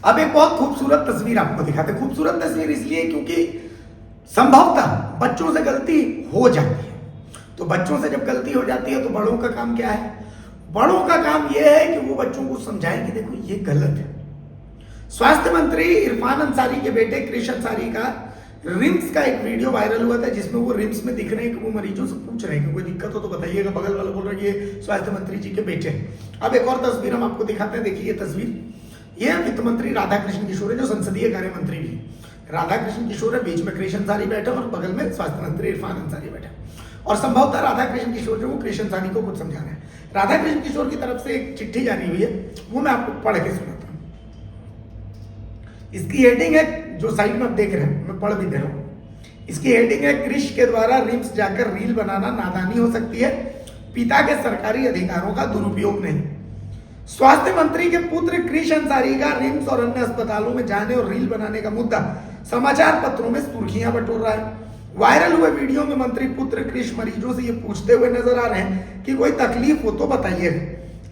अब एक बहुत खूबसूरत तस्वीर आपको दिखाते हैं। खूबसूरत तस्वीर इसलिए क्योंकि संभवतः बच्चों से गलती हो जाती है, तो बच्चों से जब गलती हो जाती है तो बड़ों का काम क्या है? बड़ों का काम यह है कि वो बच्चों को समझाएं कि देखो ये गलत है। स्वास्थ्य मंत्री इरफान अंसारी के बेटे क्रिश अंसारी का रिम्स का एक वीडियो वायरल हुआ था, जिसमें वो रिम्स में दिख रहे हैं कि वो मरीजों से पूछ रहे हैं कि कोई दिक्कत हो तो बताइएगा। बगल वाला बोल रहा है ये स्वास्थ्य मंत्री जी के बेटे हैं। अब एक और तस्वीर हम आपको दिखाते हैं, देखिए ये तस्वीर। ये वित्त मंत्री राधाकृष्ण किशोर है, जो संसदीय कार्य मंत्री भी। राधाकृष्ण किशोर है, बीच में क्रिश अंसारी बैठे और बगल में स्वास्थ्य मंत्री इरफान अंसारी बैठे। और संभवतः राधाकृष्ण किशोर जो वो क्रिश अंसारी को कुछ समझा रहे हैं। राधाकृष्ण किशोर की तरफ से एक चिट्ठी जारी हुई है, वो मैं आपको पढ़ के सुनाता हूँ। इसकी हेडिंग है, जो साइड में आप देख रहे हैं, मैं पढ़ भी दे रहा हूँ। इसकी हेडिंग है, क्रिश के द्वारा रिम्स जाकर रील बनाना नादानी हो सकती है, पिता के सरकारी अधिकारों का दुरुपयोग नहीं। स्वास्थ्य मंत्री के पुत्र क्रिश अंसारी का रिम्स और अन्य अस्पतालों में जाने और रील बनाने का मुद्दा समाचार पत्रों में सुर्खियां बटोर रहा है। वायरल हुए वीडियो में मंत्री पुत्र क्रिश मरीजों से ये पूछते हुए नजर आ रहे हैं कि कोई तकलीफ हो तो बताइए।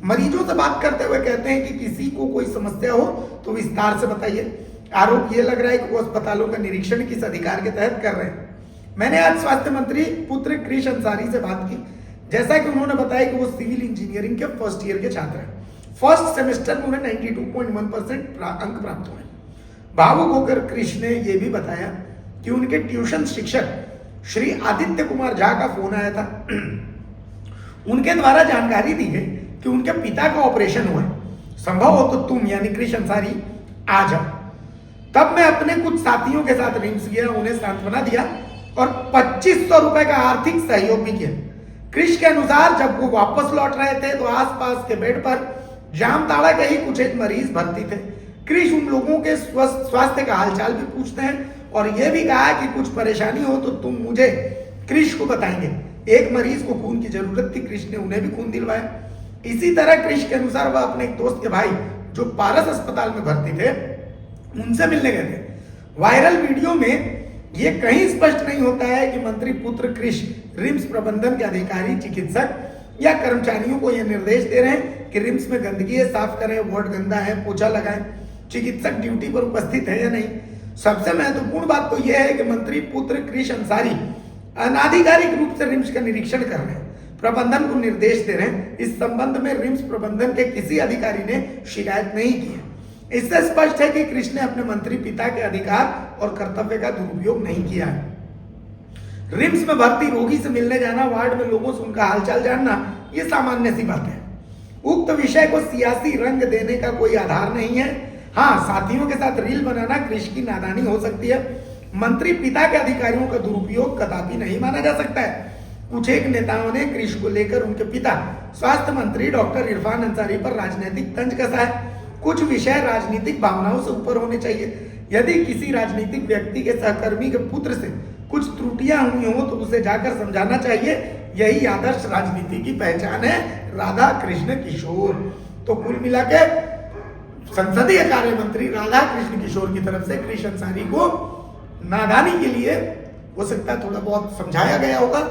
मरीजों से बात करते हुए कहते हैं कि किसी को कोई समस्या हो तो विस्तार से बताइए। आरोप ये लग रहा है कि वो अस्पतालों का निरीक्षण किस अधिकार के तहत कर रहे हैं। मैंने आज स्वास्थ्य मंत्री पुत्र क्रिश अंसारी से बात की, जैसा कि उन्होंने बताया कि वो सिविल इंजीनियरिंग के फर्स्ट ईयर के छात्र हैं। फर्स्ट सेमेस्टर में उन्हें 92.1% अंक प्राप्त हुए। भावुक होकर क्रिश ने यह भी बताया कि उनके ट्यूशन शिक्षक श्री आदित्य कुमार झा का फोन आया था। उनके द्वारा जानकारी दी गई कि उनके पिता का ऑपरेशन हुआ है, संभव हो तो तुम यानी क्रिश अंसारी आ जाओ। तब मैं अपने कुछ साथियों के साथ रिम्स गया, उन्हें सांत्वना दिया और 2500 रुपए का आर्थिक सहयोग भी किया। क्रिश के अनुसार जब वो वापस लौट रहे थे तो आसपास के बेड पर जामताड़ा के ही कुछ एक मरीज भर्ती थे। क्रिश उन लोगों के स्वास्थ्य का हालचाल भी पूछते हैं और यह भी कहा कि कुछ परेशानी हो तो तुम मुझे क्रिश को बताएंगे। एक मरीज को खून की जरूरत थी, क्रिश ने उन्हें भी खून दिलवाया। इसी तरह क्रिश के अनुसार वह अपने एक दोस्त के भाई जो पारस अस्पताल में भर्ती थे उनसे मिलने गए थे। वायरल वीडियो में यह कहीं स्पष्ट नहीं होता है कि मंत्री पुत्र क्रिश रिम्स प्रबंधन के अधिकारी, चिकित्सक या कर्मचारियों को यह निर्देश दे रहे हैं कि रिम्स में गंदगी है, साफ करें, वार्ड गंदा है, पोछा लगाएं। चिकित्सक ड्यूटी पर उपस्थित है या नहीं। सबसे महत्वपूर्ण बात तो यह है कि मंत्री पुत्र क्रिश अंसारी अनाधिकारिक रूप से रिम्स का निरीक्षण कर रहे हैं, प्रबंधन को निर्देश दे रहे हैं। इस संबंध में रिम्स प्रबंधन के किसी अधिकारी ने शिकायत नहीं की है। इससे स्पष्ट है कि क्रिश ने अपने मंत्री पिता के अधिकार और कर्तव्य का दुरुपयोग नहीं किया है। रिम्स में भर्ती रोगी से मिलने जाना, वार्ड में लोगों से उनका हालचाल जानना, यह सामान्य सी बात है। उक्त विषय को सियासी रंग देने का कोई आधार नहीं है। हाँ, साथियों के साथ रील बनाना क्रिश की नादानी हो सकती है। मंत्री पिता के अधिकारियों का दुरुपयोग कदापि नहीं माना जा सकता है। कुछ एक नेताओं ने क्रिश को लेकर उनके पिता स्वास्थ्य मंत्री डॉक्टर इरफान अंसारी पर राजनीतिक तंज कसा है। कुछ विषय राजनीतिक भावनाओं से ऊपर होने चाहिए। यदि किसी राजनीतिक व्यक्ति के सहकर्मी के पुत्र से कुछ त्रुटियां हुई हो तो उसे जाकर समझाना चाहिए। यही आदर्श राजनीति की पहचान है। राधा कृष्ण किशोर। तो कुल मिलाकर संसदीय कार्य मंत्री राधा कृष्ण किशोर की तरफ से क्रिश अंसारी को नादानी के लिए हो सकता है थोड़ा बहुत समझाया गया होगा,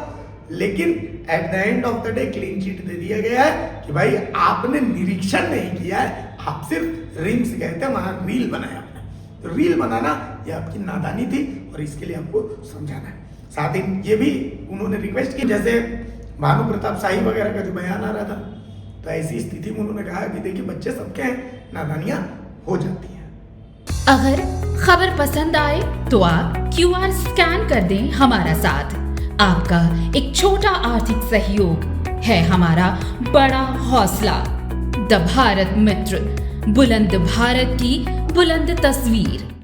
लेकिन at the end of the day clean chit दे दिया गया है कि भाई आपने निरीक्षण नहीं किया है, आप सिर्फ रिम्स गए थे, वहां रील बनाया आपने। तो रील बनाना ये आपकी नादानी थी और इसके लिए आपको समझाना है। साथ ही ये भी उन्होंने रिक्वेस्ट की, जैसे भानु प्रताप शाही वगैरह का जो बयान आ रहा था, तो ऐसी स्थिति में उन्होंने कहा कि देखिए बच्चे सबके हैं, नादानियां हो जाती हैं। अगर खबर पसंद आए तो आप QR स्कैन कर दें हमारा साथ। आपका एक छोटा आर्थिक सहयोग है हमारा बड़ा हौसला। द भारत मित्र, बुलंद भारत की बुलंद तस्वीर।